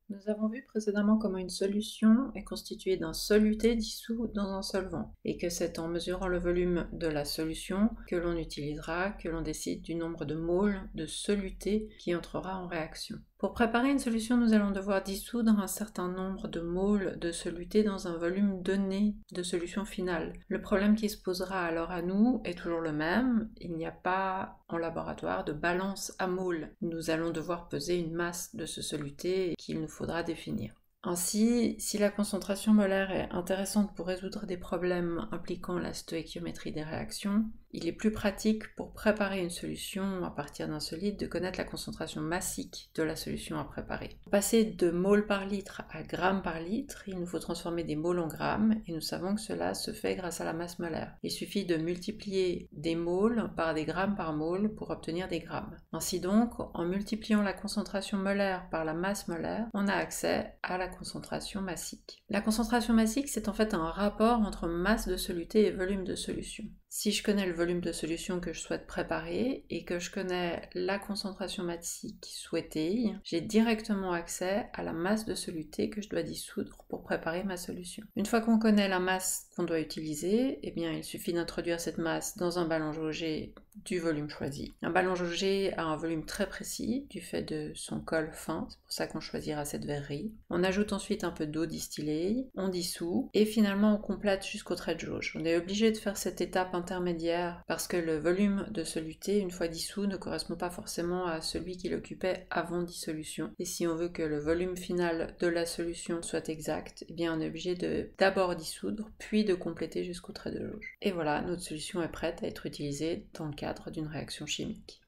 Nous avons vu précédemment comment une solution est constituée d'un soluté dissous dans un solvant, et que c'est en mesurant le volume de la solution que l'on utilisera, que l'on décide du nombre de moles de soluté qui entrera en réaction. Pour préparer une solution, nous allons devoir dissoudre un certain nombre de moles de soluté dans un volume donné de solution finale. Le problème qui se posera alors à nous est toujours le même, il n'y a pas en laboratoire de balance à moles. Nous allons devoir peser une masse de ce soluté qu'il nous faudra définir. Ainsi, si la concentration molaire est intéressante pour résoudre des problèmes impliquant la stoïchiométrie des réactions, il est plus pratique pour préparer une solution à partir d'un solide de connaître la concentration massique de la solution à préparer. Pour passer de moles par litre à grammes par litre, il nous faut transformer des moles en grammes, et nous savons que cela se fait grâce à la masse molaire. Il suffit de multiplier des moles par des grammes par mole pour obtenir des grammes. Ainsi donc, en multipliant la concentration molaire par la masse molaire, on a accès à la concentration massique. La concentration massique, c'est en fait un rapport entre masse de soluté et volume de solution. Si je connais le volume de solution que je souhaite préparer et que je connais la concentration massique souhaitée, j'ai directement accès à la masse de soluté que je dois dissoudre pour préparer ma solution. Une fois qu'on connaît la masse qu'on doit utiliser, eh bien, il suffit d'introduire cette masse dans un ballon jaugé du volume choisi. Un ballon jaugé a un volume très précis du fait de son col fin, c'est pour ça qu'on choisira cette verrerie. On ajoute ensuite un peu d'eau distillée, on dissout et finalement on complète jusqu'au trait de jauge. On est obligé de faire cette étape intermédiaire parce que le volume de soluté, une fois dissous, ne correspond pas forcément à celui qu'il occupait avant dissolution. Et si on veut que le volume final de la solution soit exact, eh bien on est obligé de d'abord dissoudre, puis de compléter jusqu'au trait de jauge. Et voilà, notre solution est prête à être utilisée dans le cadre d'une réaction chimique.